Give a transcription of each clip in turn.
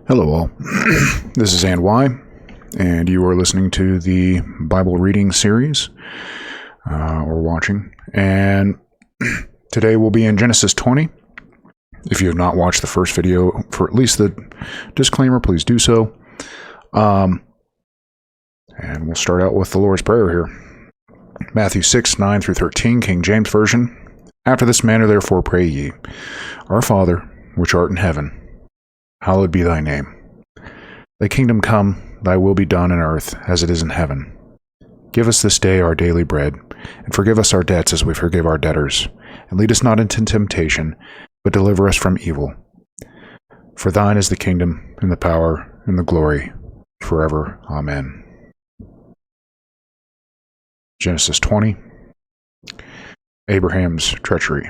Hello all, this is And Why, and you are listening to the Bible reading series, or watching, and today we'll be in Genesis 20. If you have not watched the first video, for at least the disclaimer, please do so. And we'll start out with the Lord's Prayer here. Matthew 6, 9 through 13, King James Version. After this manner therefore pray ye, Our Father, which art in heaven, hallowed be thy name. Thy kingdom come, thy will be done in earth as it is in heaven. Give us this day our daily bread, and forgive us our debts as we forgive our debtors. And lead us not into temptation, but deliver us from evil. For thine is the kingdom, and the power, and the glory, forever. Amen. Genesis 20. Abraham's treachery.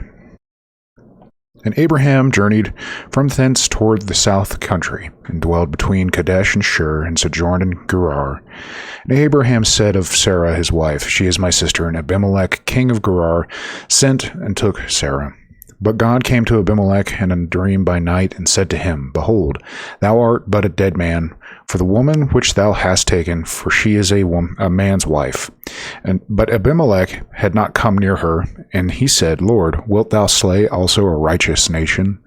And Abraham journeyed from thence toward the south country, and dwelled between Kadesh and Shur, and sojourned in Gerar. And Abraham said of Sarah his wife, She is my sister. And Abimelech king of Gerar sent and took Sarah. But God came to Abimelech in a dream by night, and said to him, Behold, thou art but a dead man, for the woman which thou hast taken, for she is a man's wife. But Abimelech had not come near her, and he said, Lord, wilt thou slay also a righteous nation?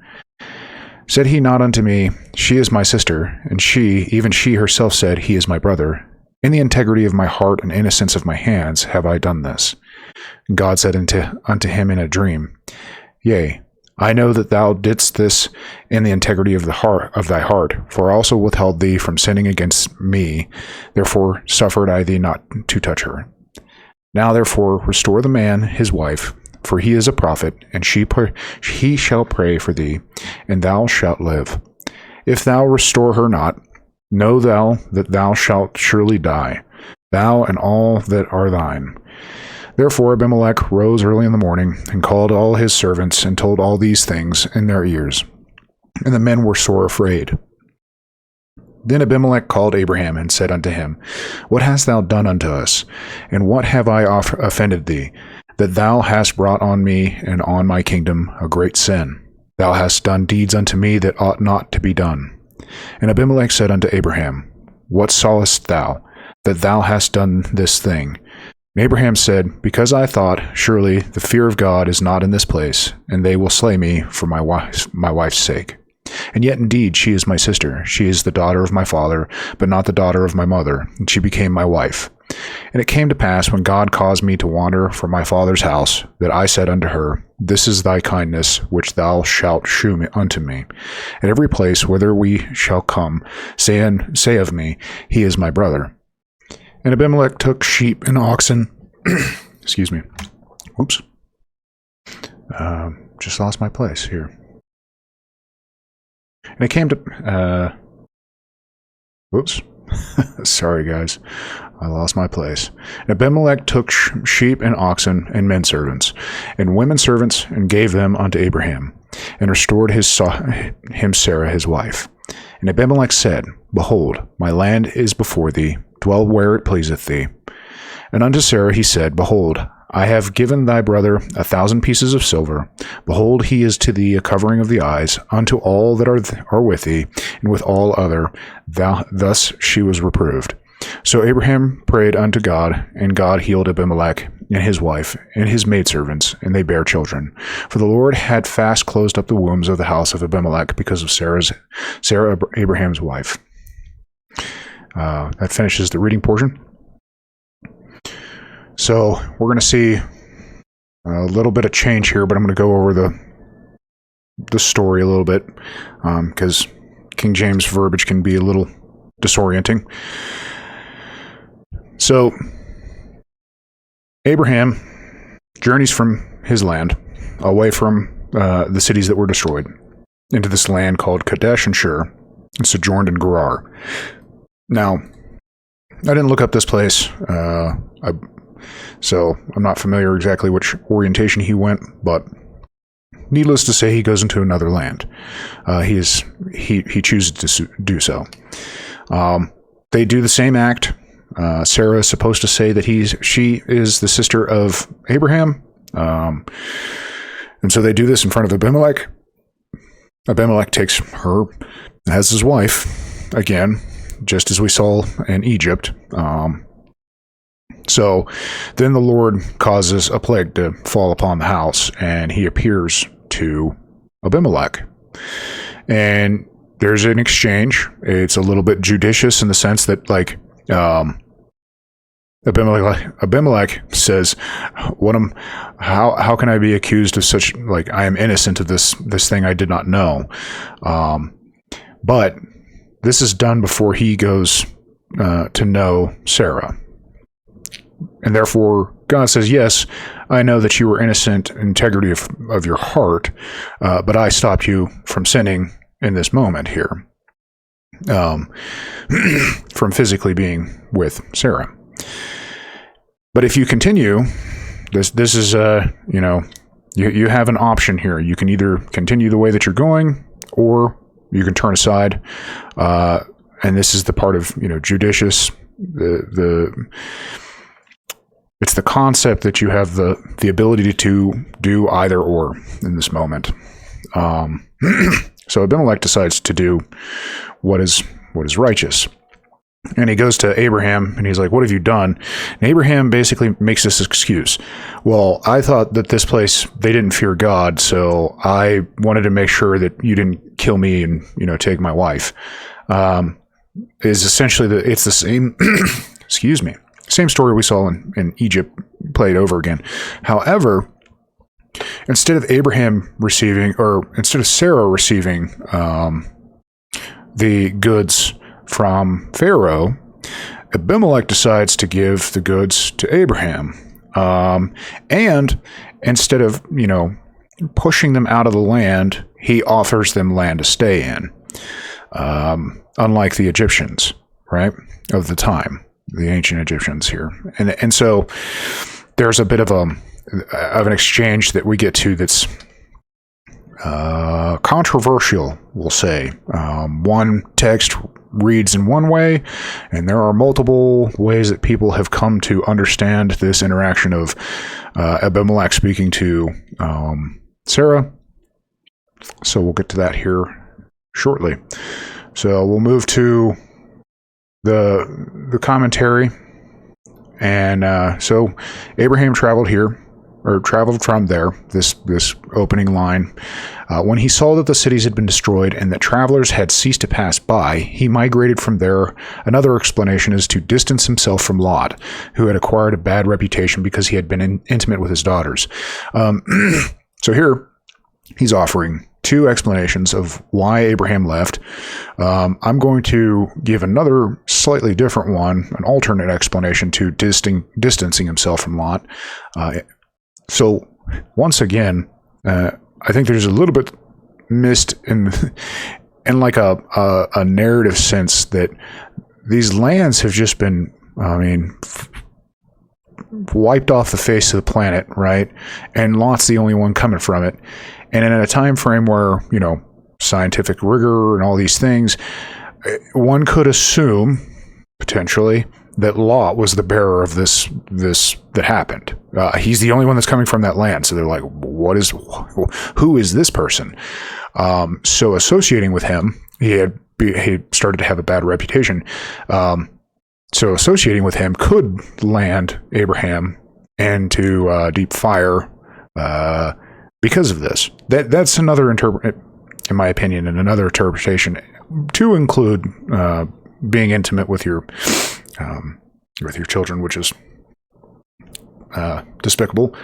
Said he not unto me, She is my sister? And she, even she herself said, He is my brother. In the integrity of my heart and innocence of my hands have I done this. And God said unto him in a dream, Yea, I know that thou didst this in the integrity of thy heart, for I also withheld thee from sinning against me, therefore suffered I thee not to touch her. Now therefore restore the man his wife, for he is a prophet, and he shall pray for thee, and thou shalt live. If thou restore her not, know thou that thou shalt surely die, thou and all that are thine. Therefore Abimelech rose early in the morning, and called all his servants, and told all these things in their ears. And the men were sore afraid. Then Abimelech called Abraham, and said unto him, What hast thou done unto us? And what have I offended thee, that thou hast brought on me and on my kingdom a great sin? Thou hast done deeds unto me that ought not to be done. And Abimelech said unto Abraham, What sawest thou, that thou hast done this thing? And Abraham said, Because I thought, surely the fear of God is not in this place, and they will slay me for my wife's sake. And yet indeed she is my sister. She is the daughter of my father, but not the daughter of my mother, and she became my wife. And it came to pass, when God caused me to wander from my father's house, that I said unto her, This is thy kindness, which thou shalt shew unto me. At every place whither we shall come, say of me, He is my brother. And Abimelech took sheep and oxen. Excuse me. Oops. Just lost my place here. And it came to... Whoops. Sorry, guys. I lost my place. And Abimelech took sheep and oxen and men servants and women servants, and gave them unto Abraham, and restored him Sarah his wife. And Abimelech said, Behold, my land is before thee, dwell where it pleaseth thee. And unto Sarah he said, Behold, I have given thy brother 1,000 pieces of silver. Behold, he is to thee a covering of the eyes, unto all that are with thee, and with all other. Thus she was reproved. So Abraham prayed unto God, and God healed Abimelech and his wife and his maidservants, and they bare children. For the Lord had fast closed up the wombs of the house of Abimelech because of Sarah, Abraham's wife. That finishes the reading portion. So we're going to see a little bit of change here, but I'm going to go over the story a little bit, because King James verbiage can be a little disorienting. So Abraham journeys from his land away from the cities that were destroyed into this land called Kadesh and Shur, and sojourned in Gerar. Now, I didn't look up this place, so I'm not familiar exactly which orientation he went, but needless to say, he goes into another land. He chooses to do so. They do the same act. Sarah is supposed to say that she is the sister of Abraham, and so they do this in front of Abimelech. Abimelech takes her as his wife, again, just as we saw in Egypt. So then the Lord causes a plague to fall upon the house, and he appears to Abimelech. And there's an exchange. It's a little bit judicious in the sense that, like, Abimelech says, how can I be accused of such, like, I am innocent of this thing I did not know. But this is done before he goes to know Sarah. And therefore, God says, yes, I know that you were innocent, integrity of your heart, but I stopped you from sinning in this moment here, from physically being with Sarah. But if you continue, this is, you have an option here. You can either continue the way that you're going, or you can turn aside. And this is the part of, judicious, it's the concept that you have the ability to do either or in this moment. So Abimelech decides to do what is righteous. And he goes to Abraham and he's like, what have you done? And Abraham basically makes this excuse. Well, I thought that this place, they didn't fear God, so I wanted to make sure that you didn't kill me and, take my wife. Is essentially it's the same, excuse me, same story we saw in Egypt played over again. However, instead of Sarah receiving the goods from Pharaoh, Abimelech decides to give the goods to Abraham. And instead of, pushing them out of the land, he offers them land to stay in. Unlike the Egyptians, right, of the time, the ancient Egyptians here. And so there's a bit of an exchange that we get to that's controversial, we'll say. One text reads in one way, and there are multiple ways that people have come to understand this interaction of Abimelech speaking to Sarah. So we'll get to that here shortly. So we'll move to the commentary. And so Abraham traveled from there, this opening line. When he saw that the cities had been destroyed and that travelers had ceased to pass by, he migrated from there. Another explanation is to distance himself from Lot, who had acquired a bad reputation because he had been intimate with his daughters. So here he's offering two explanations of why Abraham left. I'm going to give another slightly different one, an alternate explanation to distancing himself from Lot. So once again, I think there's a little bit missed in like a narrative sense that these lands have just been, wiped off the face of the planet, right? And Lot's the only one coming from it. And in a time frame where, scientific rigor and all these things, one could assume, potentially, that Lot was the bearer of this that happened. He's the only one that's coming from that land. So they're like, who is this person? So associating with him, he started to have a bad reputation. So associating with him could land Abraham into deep fire because of this. That's another in my opinion, and another interpretation to include being intimate with your children, which is despicable.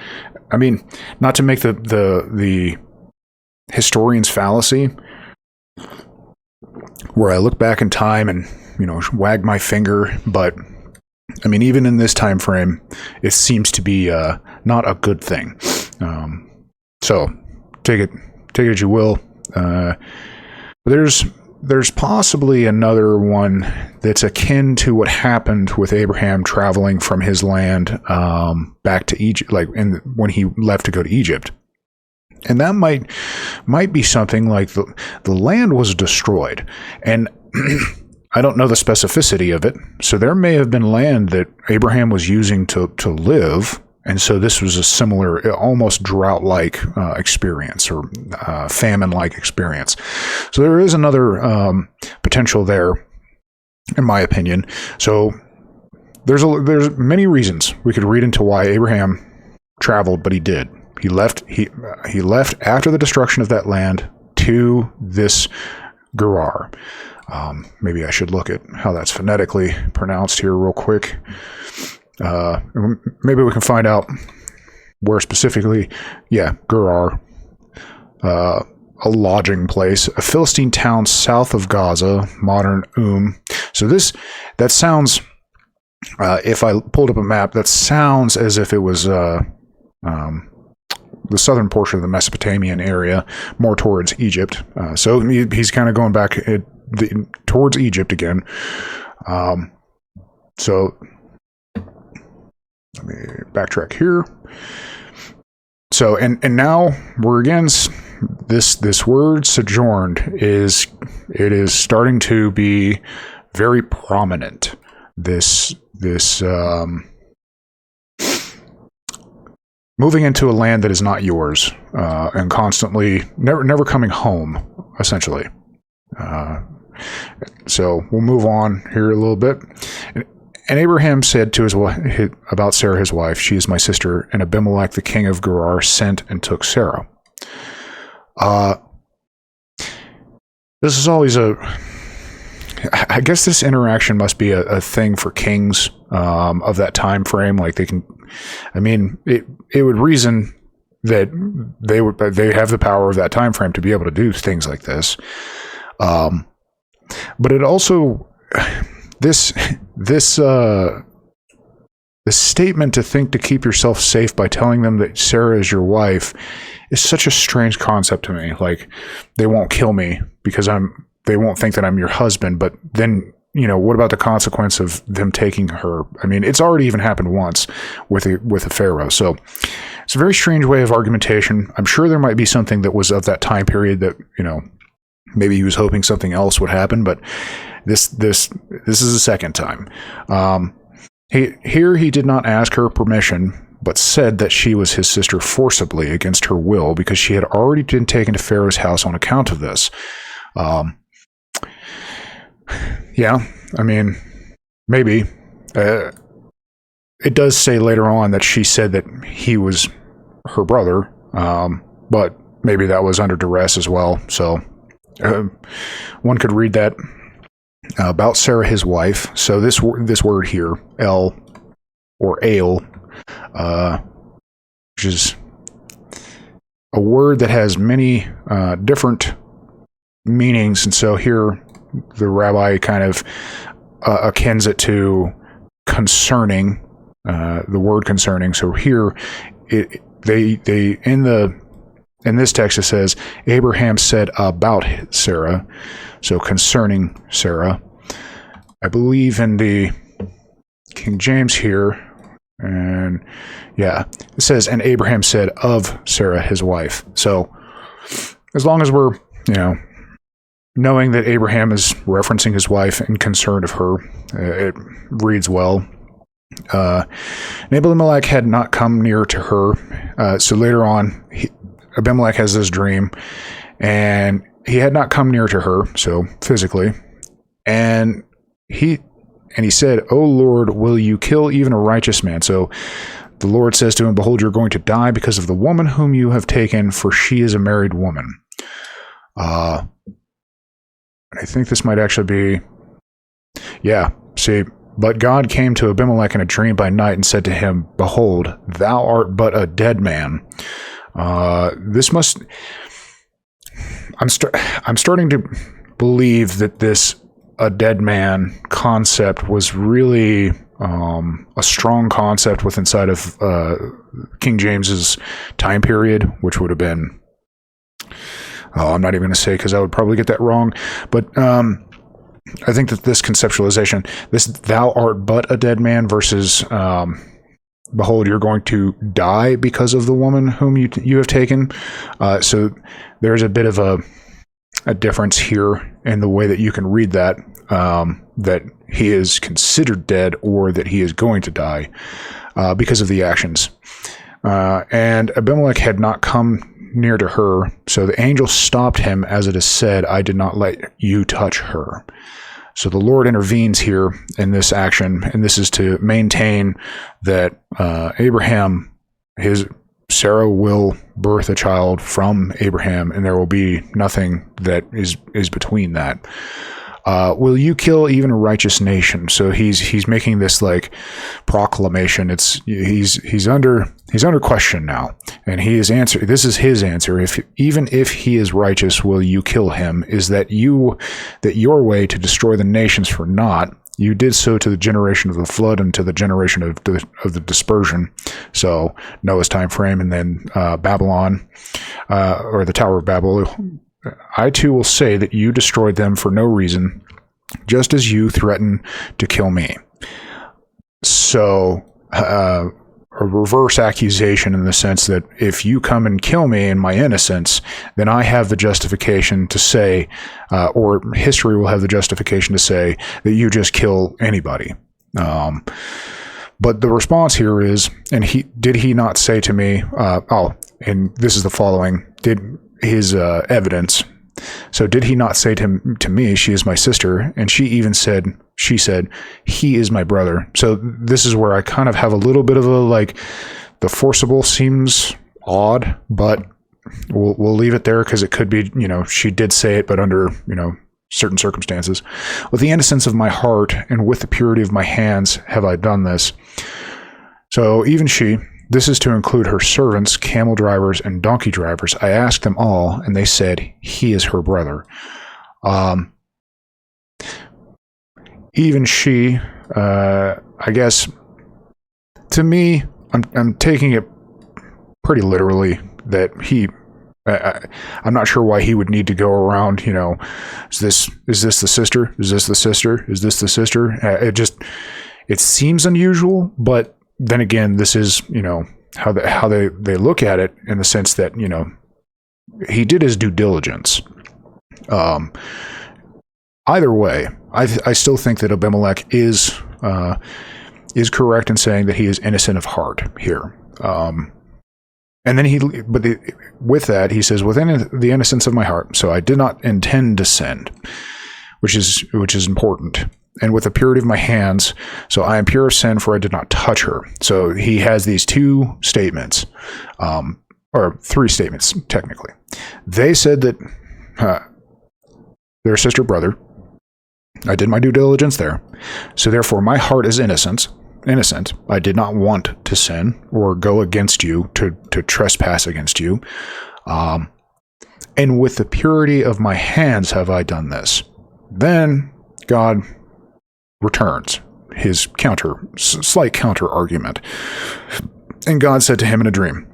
I mean, not to make the historian's fallacy, where I look back in time and wag my finger, but I mean, even in this time frame, it seems to be not a good thing. So take it as you will. There's possibly another one that's akin to what happened with Abraham traveling from his land back to Egypt, like when he left to go to Egypt. And that might be something like the land was destroyed, and I don't know the specificity of it. So there may have been land that Abraham was using to live, and so this was a similar, almost drought-like experience, or famine-like experience. So there is another potential there in my opinion. So there's many reasons we could read into why Abraham traveled, but he did. He left after the destruction of that land to this Gerar. Maybe I should look at how that's phonetically pronounced here real quick. Maybe we can find out where specifically. Yeah, Gerar. A lodging place, a Philistine town south of Gaza, modern So that sounds, if I pulled up a map, that sounds as if it was the southern portion of the Mesopotamian area, more towards Egypt. So he's kind of going back towards Egypt again. So let me backtrack here. So, and now we're again, this word sojourned is starting to be very prominent. This moving into a land that is not yours, and constantly never coming home, essentially. So we'll move on here a little bit. And Abraham said to his wife about Sarah, his wife, "She is my sister." And Abimelech, the king of Gerar, sent and took Sarah. This is always I guess this interaction must be a thing for kings of that time frame. Like they can, I mean, it would reason that they have the power of that time frame to be able to do things like this. But it also this statement to think to keep yourself safe by telling them that Sarah is your wife is such a strange concept to me. Like, they won't kill me because they won't think that I'm your husband, but then, what about the consequence of them taking her? I mean, it's already even happened once with a pharaoh. So it's a very strange way of argumentation. I'm sure there might be something that was of that time period that, maybe he was hoping something else would happen, but this is the second time. He did not ask her permission, but said that she was his sister forcibly against her will because she had already been taken to Pharaoh's house on account of this. Yeah, I mean, maybe. It does say later on that she said that he was her brother, but maybe that was under duress as well. So one could read that about Sarah, his wife. So this word here, El or Ale, which is a word that has many different meanings, and so here the rabbi kind of akins it to concerning, the word concerning. So here in this text it says Abraham said about Sarah, so concerning Sarah. I believe in the King James here, and yeah, it says, and Abraham said of Sarah his wife. So as long as we're knowing that Abraham is referencing his wife and concerned of her, it reads well. Abimelech had not come near to her. So later on, Abimelech has this dream, and he had not come near to her, so physically, and he said, "O Lord, will you kill even a righteous man?" So the Lord says to him, "Behold, you're going to die because of the woman whom you have taken, for she is a married woman." I think this might actually be, see, but God came to Abimelech in a dream by night and said to him, "Behold, thou art but a dead man." I'm starting to believe that this a dead man concept was really a strong concept with inside of King James's time period, which would have been, I'm not even going to say because I would probably get that wrong, but I think that this conceptualization, this "thou art but a dead man" versus "behold, you're going to die because of the woman whom you have taken." So there's a bit of a difference here in the way that you can read that, that he is considered dead or that he is going to die because of the actions. And Abimelech had not come near to her, so the angel stopped him, as it is said, "I did not let you touch her." So the Lord intervenes here in this action, and this is to maintain that Abraham, Sarah will birth a child from Abraham, and there will be nothing that is between that. Will you kill even a righteous nation? So he's making this like proclamation. He's under question now, and this is his answer. Even if he is righteous, will you kill him? Is that your way to destroy the nations for naught? You did so to the generation of the flood and to the generation of the dispersion. So Noah's time frame, and then Babylon, or the Tower of Babel. I too will say that you destroyed them for no reason, just as you threaten to kill me. So, a reverse accusation in the sense that if you come and kill me in my innocence, then I have the justification to say, or history will have the justification to say, that you just kill anybody. But the response here is, and did he not say to me, and this is the following, his evidence. So did he not say to me, she is my sister? And she said, he is my brother. So this is where I kind of have a little bit of the forcible seems odd, but we'll leave it there because it could be, she did say it, but under, certain circumstances. With the innocence of my heart and with the purity of my hands have I done this. So even this is to include her servants, camel drivers, and donkey drivers. I asked them all, and they said, he is her brother. Even she, I guess, to me, I'm taking it pretty literally that I'm not sure why he would need to go around, is this the sister? Is this the sister? Is this the sister? It seems unusual, but then again, this is, how they look at it in the sense that, he did his due diligence. Either way, I still think that Abimelech is correct in saying that he is innocent of heart here. And then with that, he says, within the innocence of my heart, so I did not intend to sin, which is important. And with the purity of my hands, so I am pure of sin, for I did not touch her. So he has these two statements, or three statements, technically. They said that their sister brother, I did my due diligence there. So therefore, my heart is innocent. I did not want to sin or go against you, to trespass against you. And with the purity of my hands have I done this. Then God returns his slight counter argument. And God said to him in a dream,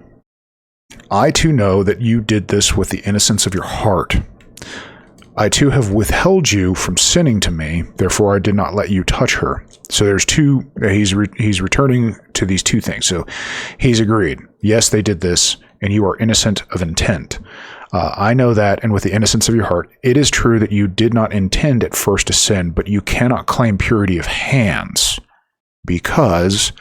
I too know that you did this with the innocence of your heart. I too have withheld you from sinning to me, therefore I did not let you touch her. So there's two, he's returning to these two things. So he's agreed, yes, they did this, and you are innocent of intent. I know that, and with the innocence of your heart, it is true that you did not intend at first to sin, but you cannot claim purity of hands, because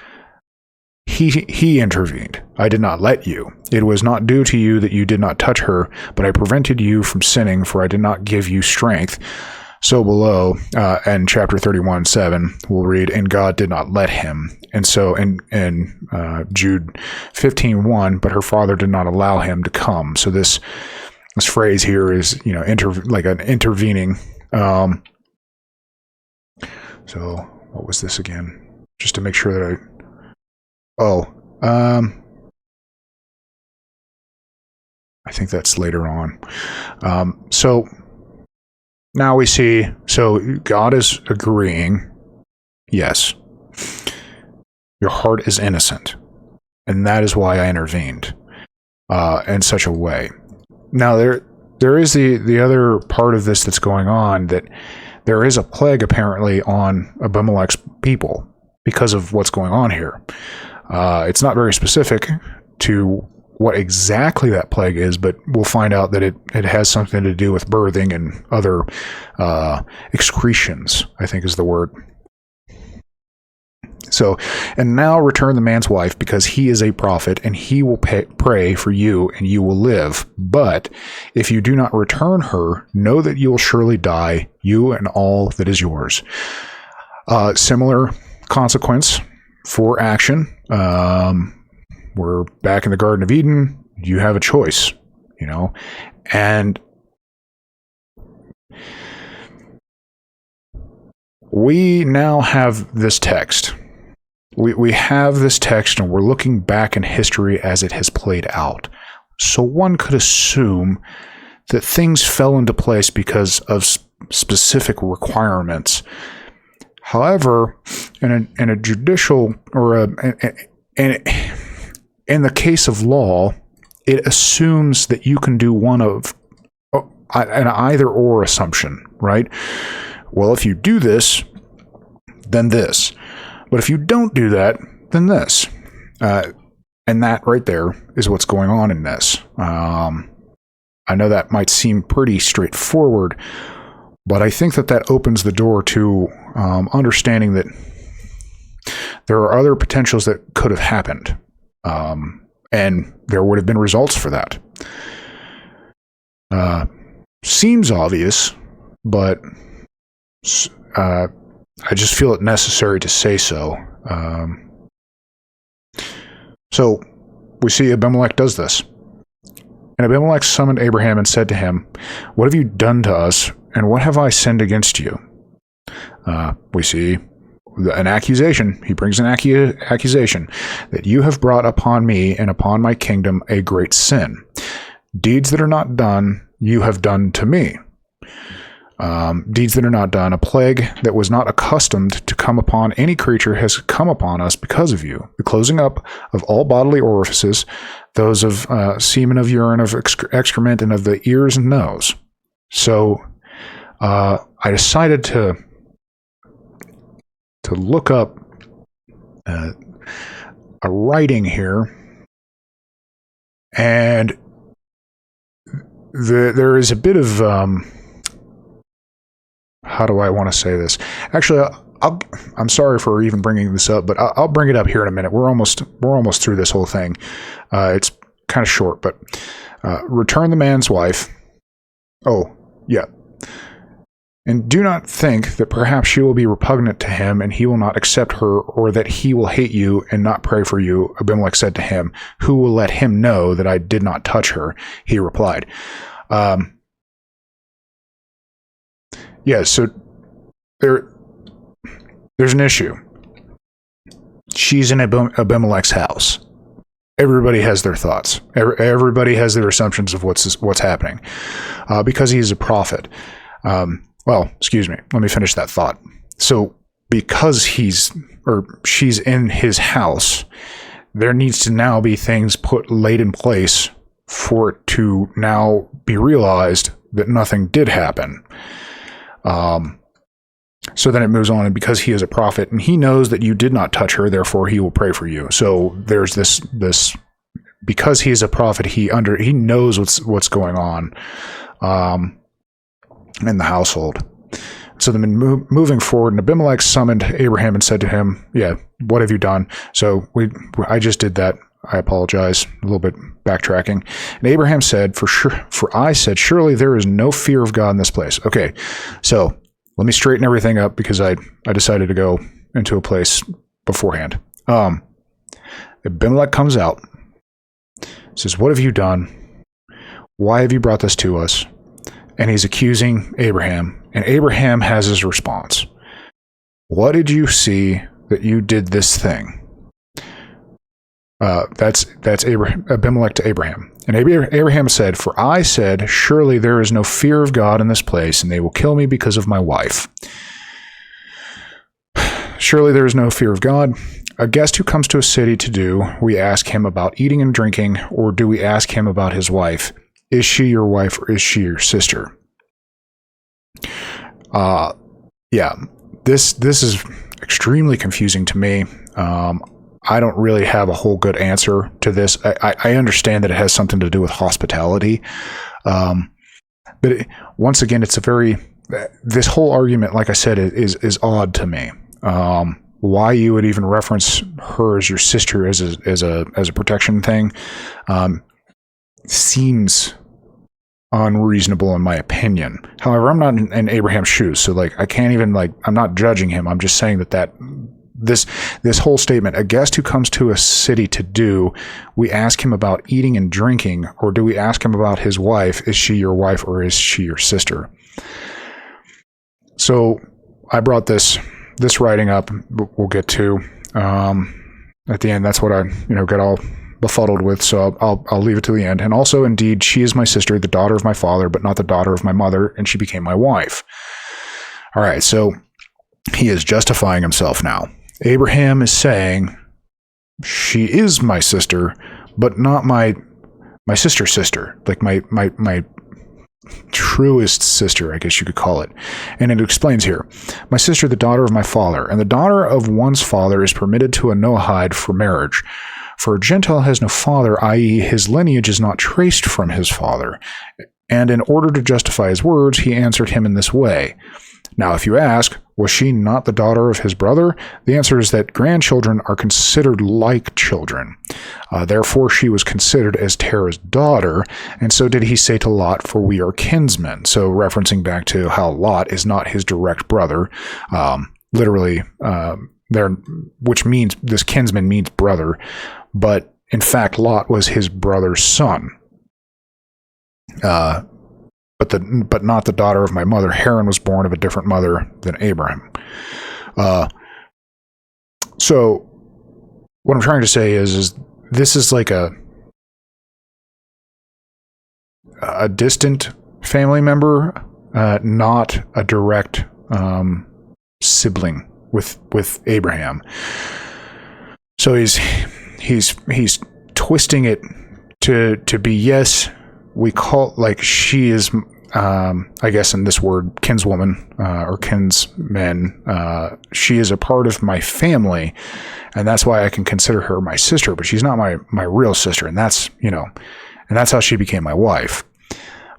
he intervened. I did not let you. It was not due to you that you did not touch her, but I prevented you from sinning, for I did not give you strength. So below, in chapter 31:7, we'll read, and God did not let him. And so in Jude 15:1, but her father did not allow him to come. So this phrase here is, like an intervening. So what was this again? Just to make sure that I think that's later on. So now we see, so God is agreeing, yes, your heart is innocent, and that is why I intervened in such a way. Now there is the other part of this that's going on, that there is a plague apparently on Abimelech's people because of what's going on here. It's not very specific to what exactly that plague is, but we'll find out that it has something to do with birthing and other excretions, I think is the word. So, and now return the man's wife, because he is a prophet, and he will pray for you, and you will live. But if you do not return her, know that you will surely die, you and all that is yours. Similar consequence for action. We're back in the Garden of Eden. You have a choice, and we now have this text. We have this text, and we're looking back in history as it has played out. So one could assume that things fell into place because of specific requirements. However, in a judicial or in the case of law, it assumes that you can do one of an either-or assumption, right? Well, if you do this, then this. But if you don't do that, then this. And that right there is what's going on in this. I know that might seem pretty straightforward, but I think that opens the door to understanding that there are other potentials that could have happened. And there would have been results for that. Seems obvious, but I just feel it necessary to say so. So we see Abimelech does this. And Abimelech summoned Abraham and said to him, "What have you done to us, and what have I sinned against you?" We see an accusation. He brings an accusation that you have brought upon me and upon my kingdom a great sin. Deeds that are not done, you have done to me. Deeds that are not done, a plague that was not accustomed to come upon any creature has come upon us because of you. The closing up of all bodily orifices, those of semen, of urine, of excrement, and of the ears and nose. So I decided to look up a writing here, and there is a bit of how do I want to say this? Actually, I'm sorry for even bringing this up, but I'll bring it up here in a minute. We're almost through this whole thing. It's kind of short, but return the man's wife. Oh, yeah. And do not think that perhaps she will be repugnant to him, and he will not accept her, or that he will hate you and not pray for you. Abimelech said to him, "Who will let him know that I did not touch her?" He replied. Yeah, so there's an issue. She's in Abimelech's house. Everybody has their thoughts. Everybody has their assumptions of what's happening, because he's a prophet. Well, excuse me. Let me finish that thought. So, because she's in his house, there needs to now be things laid in place for it to now be realized that nothing did happen. So then it moves on, and because he is a prophet and he knows that you did not touch her, therefore he will pray for you. So there's this because he is a prophet, he knows what's going on in the household. So then moving forward, and Abimelech summoned Abraham and said to him, "Yeah, what have you done?" So I just did that. I apologize, a little bit backtracking. And Abraham said, for I said, surely there is no fear of God in this place. Okay, so let me straighten everything up, because I decided to go into a place beforehand. Abimelech comes out, says, "What have you done? Why have you brought this to us?" And he's accusing Abraham, and Abraham has his response. "What did you see that you did this thing?" That's Abimelech to Abraham. And Abraham said, "For I said, surely there is no fear of God in this place, and they will kill me because of my wife." Surely there is no fear of God. A guest who comes to a city to do, we ask him about eating and drinking, or do we ask him about his wife? Is she your wife, or is she your sister? Yeah, this is extremely confusing to me. I don't really have a whole good answer to this. I understand that it has something to do with hospitality. But once again, it's this whole argument, like I said, is odd to me. why you would even reference her as your sister as a protection thing seems unreasonable in my opinion. However, I'm not in Abraham's shoes, so like I can't even I'm not judging him. I'm just saying that this whole statement, a guest who comes to a city to do, we ask him about eating and drinking, or do we ask him about his wife? Is she your wife or is she your sister? So I brought this writing up. We'll get to at the end. That's what I get all befuddled with, so I'll leave it to the end. And also, indeed, she is my sister, the daughter of my father, but not the daughter of my mother, and she became my wife. All right, so he is justifying himself now. Abraham is saying, she is my sister, but not my sister's sister, like my truest sister, I guess you could call it. And it explains here, my sister, the daughter of my father, and the daughter of one's father is permitted to a Noahide for marriage. For a Gentile has no father, i.e., his lineage is not traced from his father. And in order to justify his words, he answered him in this way. Now, if you ask, was she not the daughter of his brother? The answer is that grandchildren are considered like children. Therefore, she was considered as Terah's daughter, and so did he say to Lot, for we are kinsmen. So referencing back to how Lot is not his direct brother, literally, which means this kinsman means brother, but in fact, Lot was his brother's son. But not the daughter of my mother. Haran was born of a different mother than Abraham. So what I'm trying to say is this is like a distant family member, not a direct sibling with Abraham. So he's twisting it to be, yes, we call, like, she is, I guess in this word, kinswoman, or kinsman, she is a part of my family, and that's why I can consider her my sister, but she's not my real sister, and that's how she became my wife.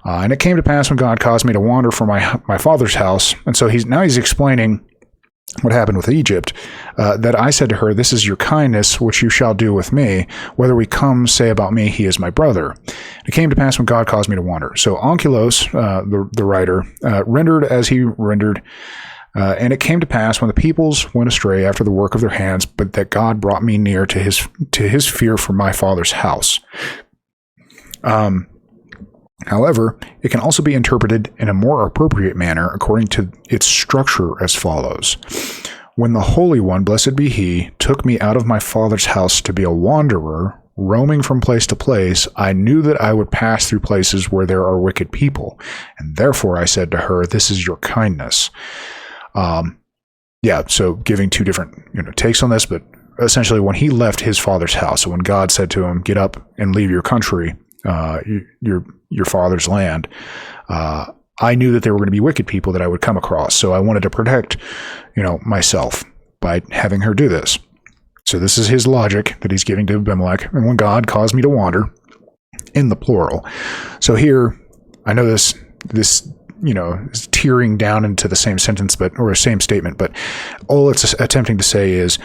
And it came to pass when God caused me to wander from my father's house, and so he's explaining what happened with Egypt, that I said to her, this is your kindness, which you shall do with me. Whether we come, say about me, he is my brother. It came to pass when God caused me to wander. So Onkelos, the writer, rendered as he rendered, and it came to pass when the peoples went astray after the work of their hands, but that God brought me near to his fear for my father's house. However, it can also be interpreted in a more appropriate manner according to its structure as follows. When the Holy One, blessed be he, took me out of my father's house to be a wanderer, roaming from place to place, I knew that I would pass through places where there are wicked people, and therefore I said to her, this is your kindness. So giving two different takes on this, but essentially when he left his father's house, so when God said to him, get up and leave your country, your father's land, I knew that there were going to be wicked people that I would come across. So I wanted to protect, myself by having her do this. So this is his logic that he's giving to Abimelech. And when God caused me to wander, in the plural. So here, I know this is tearing down into the same sentence, or the same statement, but all it's attempting to say is,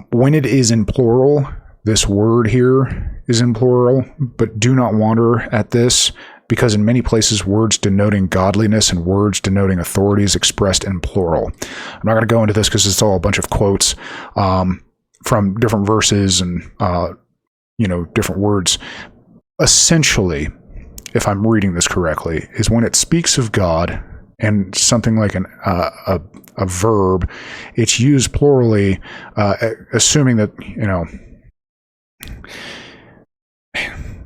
when it is in plural, this word here is in plural, but do not wander at this, because in many places words denoting godliness and words denoting authority is expressed in plural. I'm not going to go into this because it's all a bunch of quotes from different verses and different words. Essentially, if I'm reading this correctly, is when it speaks of God and something like a verb, it's used plurally, assuming that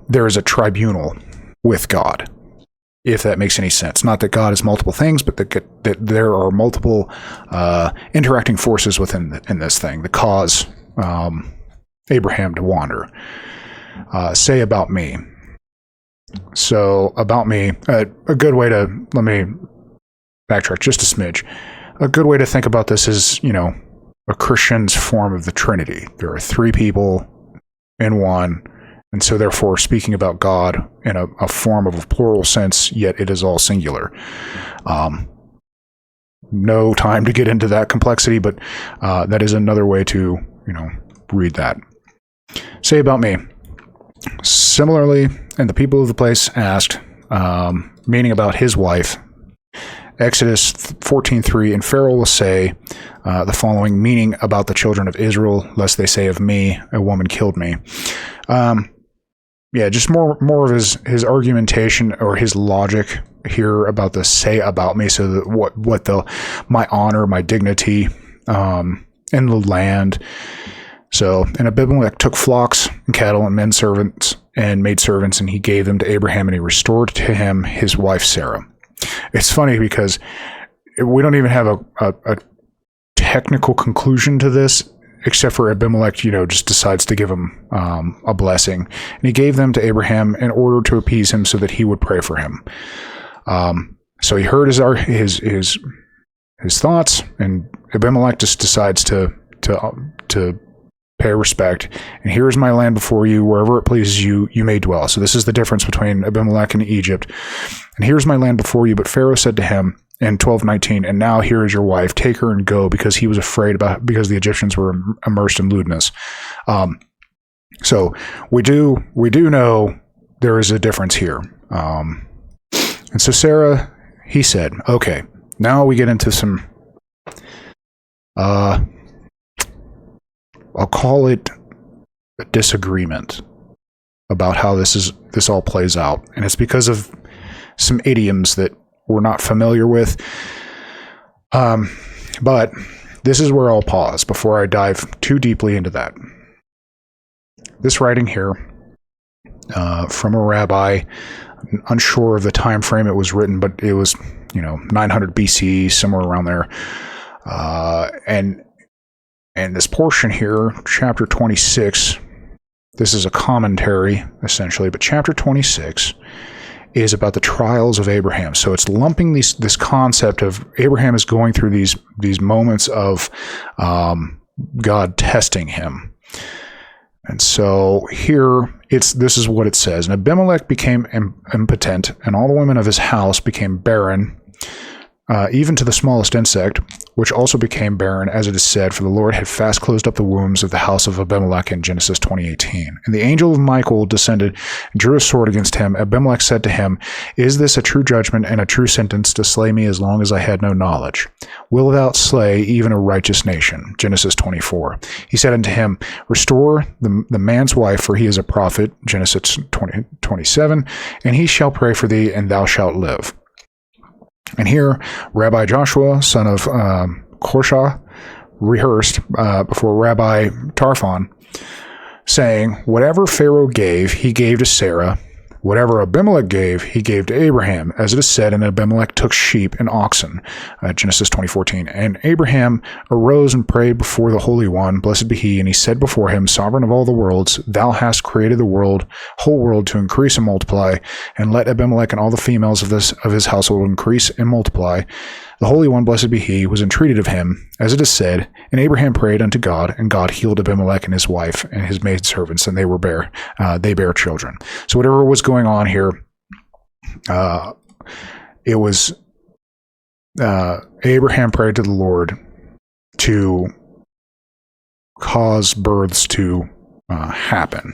there is a tribunal with God, if that makes any sense. Not that God is multiple things, but that there are multiple interacting forces in this thing that cause Abraham to wander. Say about me. So about me, a good way to, let me backtrack just a smidge. A good way to think about this is, a Christian's form of the Trinity. There are three people in one, and so therefore speaking about God in a form of a plural sense, yet it is all singular. no time to get into that complexity, but that is another way to, read that. Say about me. Similarly, and the people of the place asked, meaning about his wife, Exodus 14:3, and Pharaoh will say the following, meaning about the children of Israel, lest they say of me, a woman killed me. Just more of his argumentation or his logic here about the say about me, so that my honor, my dignity, in the land. So, and Abimelech took flocks and cattle and men servants and maidservants, and he gave them to Abraham, and he restored to him his wife Sarah. It's funny because we don't even have a technical conclusion to this, except for Abimelech, just decides to give him a blessing. And he gave them to Abraham in order to appease him so that he would pray for him. So he heard his thoughts, and Abimelech just decides to pay respect. And here is my land before you, wherever it pleases you, you may dwell. So this is the difference between Abimelech and Egypt. And here's my land before you. But Pharaoh said to him in 12:19, and now here is your wife, take her and go, because he was afraid because the Egyptians were immersed in lewdness. So we do know there is a difference here. And so Sarah, he said, okay, now we get into some, I'll call it a disagreement about how this all plays out. And it's because of some idioms that we're not familiar with. But this is where I'll pause before I dive too deeply into that. This writing here, from a rabbi, unsure of the time frame it was written, but it was, 900 BC, somewhere around there. And this portion here, chapter 26, this is a commentary, essentially, but chapter 26 is about the trials of Abraham. So it's lumping this concept of Abraham is going through these moments of God testing him. And so here, this is what it says. And Abimelech became impotent, and all the women of his house became barren, even to the smallest insect, which also became barren, as it is said, for the Lord had fast closed up the wombs of the house of Abimelech in Genesis 20:18. And the angel of Michael descended and drew a sword against him. Abimelech said to him, is this a true judgment and a true sentence to slay me as long as I had no knowledge? Wilt thou slay even a righteous nation? Genesis 24. He said unto him, restore the man's wife, for he is a prophet. Genesis 20:27. And he shall pray for thee, and thou shalt live. And here, Rabbi Joshua, son of Korshah, rehearsed before Rabbi Tarfon, saying, whatever Pharaoh gave, he gave to Sarah. Whatever Abimelech gave, he gave to Abraham, as it is said, and Abimelech took sheep and oxen, Genesis 20:14. And Abraham arose and prayed before the Holy One, blessed be he, and he said before him, sovereign of all the worlds, thou hast created the whole world to increase and multiply, and let Abimelech and all the females of his household increase and multiply. The Holy One, blessed be he, was entreated of him, as it is said, and Abraham prayed unto God, and God healed Abimelech and his wife and his maidservants, and they bare children. So whatever was going on here, it was Abraham prayed to the Lord to cause births to happen.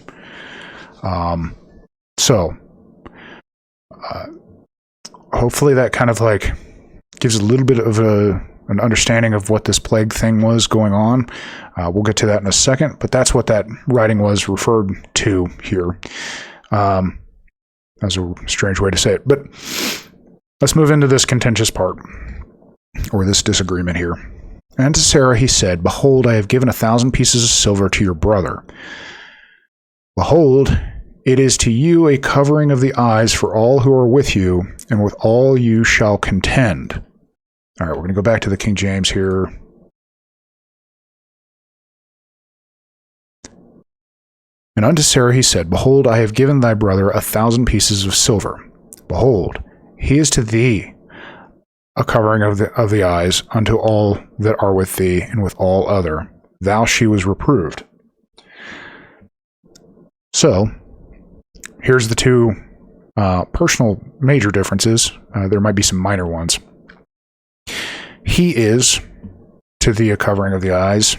Hopefully that kind of gives a little bit of an understanding of what this plague thing was going on. We'll get to that in a second, but that's what that writing was referred to here. That's a strange way to say it, but let's move into this contentious part, or this disagreement here. And to Sarah he said, behold, I have given 1,000 pieces of silver to your brother. Behold, it is to you a covering of the eyes for all who are with you, and with all you shall contend. All right, we're going to go back to the King James here. And unto Sarah he said, behold, I have given thy brother 1,000 pieces of silver. Behold, he is to thee a covering of the eyes unto all that are with thee, and with all other. Thou she was reproved. So, here's the two personal major differences. There might be some minor ones. he is to thee a covering of the eyes,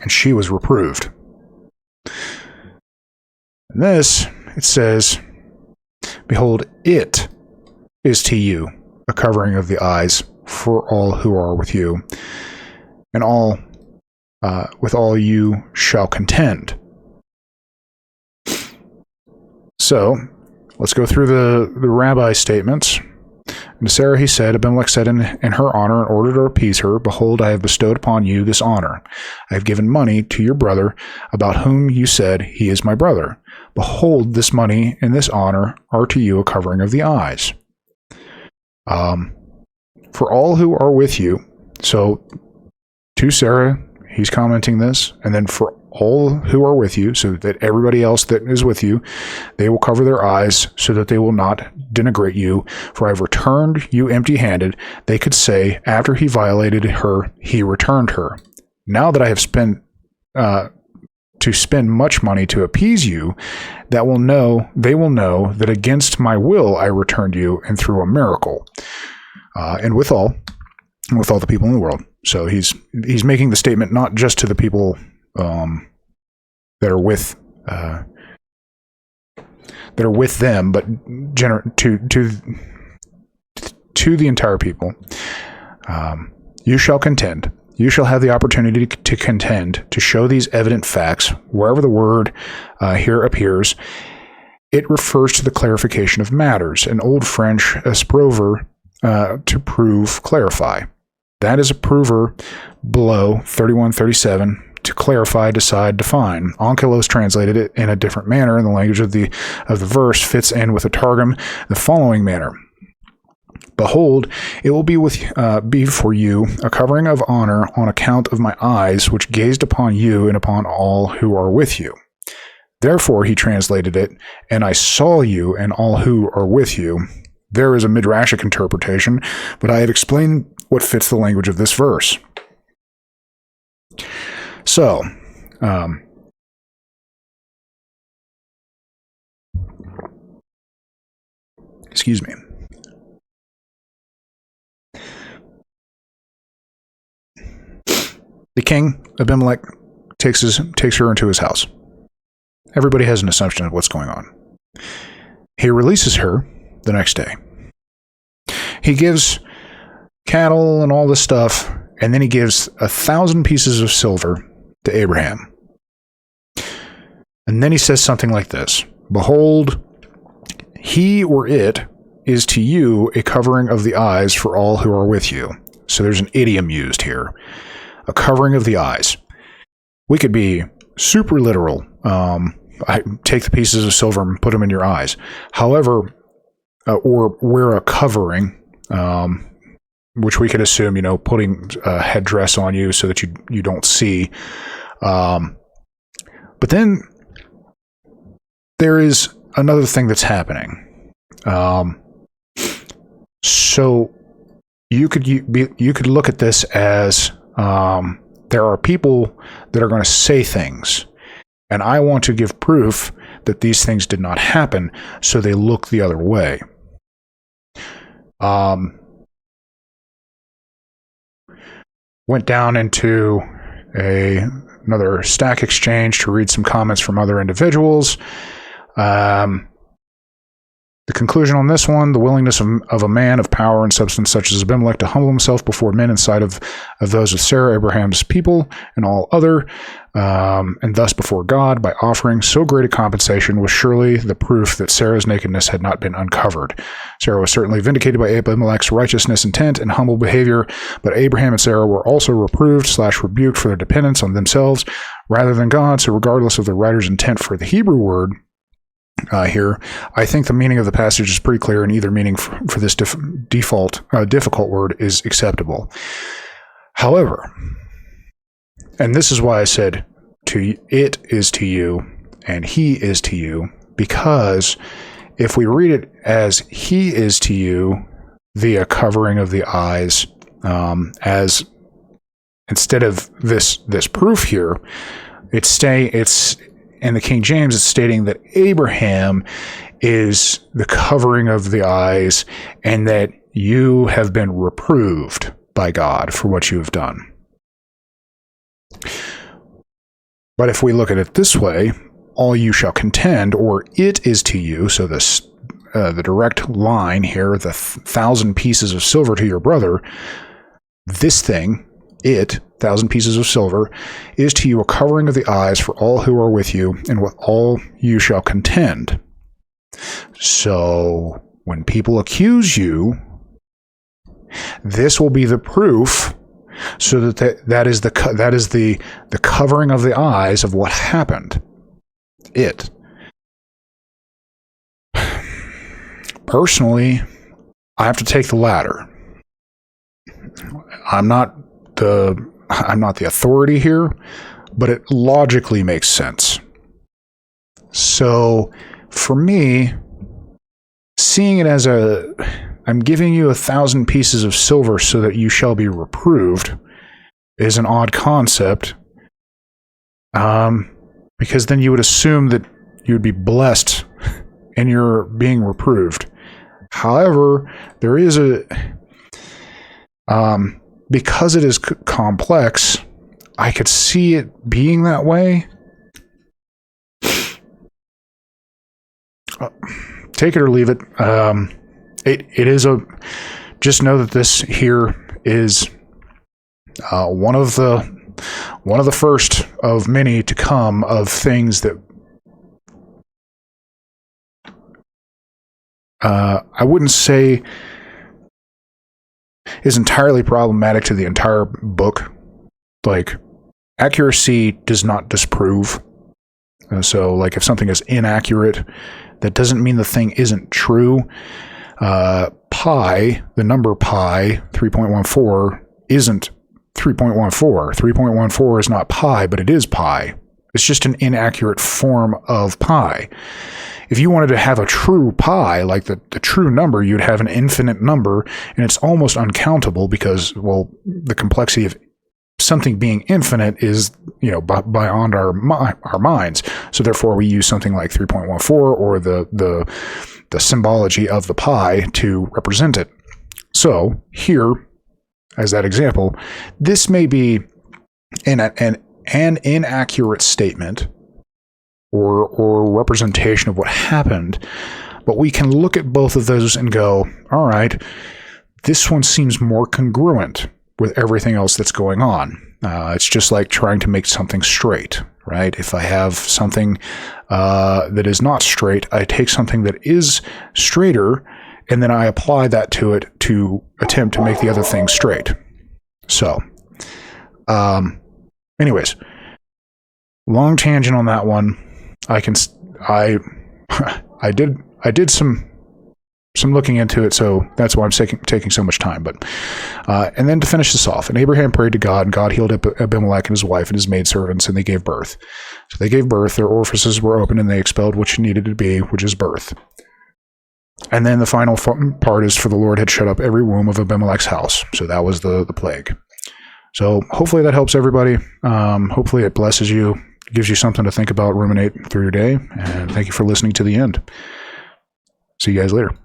and she was reproved. And this, it says, behold, it is to you a covering of the eyes for all who are with you, and all with all you shall contend. So, let's go through the rabbi statements. And to Sarah he said, Abimelech said in her honor, in order to appease her, behold, I have bestowed upon you this honor. I have given money to your brother, about whom you said, he is my brother. Behold, this money and this honor are to you a covering of the eyes. For all who are with you, so to Sarah, he's commenting this, and then for all who are with you, so that everybody else that is with you, they will cover their eyes so that they will not denigrate you. For I have returned you empty-handed. They could say, after he violated her, he returned her. Now that I have spent to spend much money to appease you, they will know that against my will I returned you, and through a miracle, and with all the people in the world. So he's making the statement not just to the people that are with them, but to the entire people. You shall contend. You shall have the opportunity to contend, to show these evident facts wherever the word here appears. It refers to the clarification of matters. In Old French, esprover, to prove, clarify. That is a prover below 3137. To clarify, decide, define. Onkelos translated it in a different manner, and the language of the verse fits in with a targum the following manner. Behold, it will be for you a covering of honor on account of my eyes, which gazed upon you and upon all who are with you. Therefore, he translated it, and I saw you and all who are with you. There is a midrashic interpretation, but I have explained what fits the language of this verse. So, excuse me. The king, Abimelech, takes her into his house. Everybody has an assumption of what's going on. He releases her the next day. He gives cattle and all this stuff, and then he gives 1,000 pieces of silver to Abraham. And then he says something like this: behold, he or it is to you a covering of the eyes for all who are with you. So there's an idiom used here. A covering of the eyes. We could be super literal. I take the pieces of silver and put them in your eyes. However, or wear a covering, which we could assume, putting a headdress on you so that you don't see. But then there is another thing that's happening. So you could look at this as there are people that are going to say things, and I want to give proof that these things did not happen, so they look the other way. Went down into another Stack Exchange to read some comments from other individuals. The conclusion on this one: the willingness of a man of power and substance such as Abimelech to humble himself before men in sight of those of Sarah, Abraham's people, and all other, and thus before God, by offering so great a compensation, was surely the proof that Sarah's nakedness had not been uncovered. Sarah was certainly vindicated by Abimelech's righteousness, intent, and humble behavior, but Abraham and Sarah were also reproved/rebuked for their dependence on themselves rather than God. So regardless of the writer's intent for the Hebrew word, here, I think the meaning of the passage is pretty clear, and either meaning for this difficult word is acceptable. However, and this is why I said it is to you and he is to you, because if we read it as he is to you via covering of the eyes, as instead of this proof here, it's in the King James, it's stating that Abraham is the covering of the eyes, and that you have been reproved by God for what you have done. But if we look at it this way, all you shall contend, or it is to you, so this the direct line here, the 1,000 pieces of silver to your brother, this thing, it, 1,000 pieces of silver, is to you a covering of the eyes for all who are with you, and with all you shall contend. So when people accuse you, this will be the proof, so that is the covering of the eyes of what happened. It. Personally, I have to take the latter. I'm not the authority here, but it logically makes sense. So, for me, seeing it as I'm giving you 1,000 pieces of silver so that you shall be reproved is an odd concept. Because then you would assume that you would be blessed and you're being reproved. However, there is because it is complex, I could see it being that way. Take it or leave it. It is just know that this here is one of the first of many to come of things that I wouldn't say is entirely problematic to the entire book. Like, accuracy does not disprove. So, like, if something is inaccurate, that doesn't mean the thing isn't true. Pi, the number pi, 3.14, isn't 3.14. 3.14 is not pi, but it is pi. It's just an inaccurate form of pi. If you wanted to have a true pi, like the true number, you'd have an infinite number, and it's almost uncountable because, well, the complexity of something being infinite is, beyond our minds. So therefore, we use something like 3.14 or the symbology of the pi to represent it. So here, as that example, this may be an inaccurate statement or representation of what happened, but we can look at both of those and go, all right, this one seems more congruent with everything else that's going on. It's just like trying to make something straight, right? If I have something that is not straight, I take something that is straighter, and then I apply that to it to attempt to make the other thing straight. So, anyways, long tangent on that one. I did some looking into it, so that's why I'm taking so much time. But and then to finish this off, and Abraham prayed to God, and God healed Abimelech and his wife and his maidservants, and they gave birth. So they gave birth, their orifices were open, and they expelled what needed to be, which is birth. And then the final part is, for the Lord had shut up every womb of Abimelech's house. So that was the plague. So hopefully that helps everybody. Hopefully it blesses you, gives you something to think about, ruminate through your day. And thank you for listening to the end. See you guys later.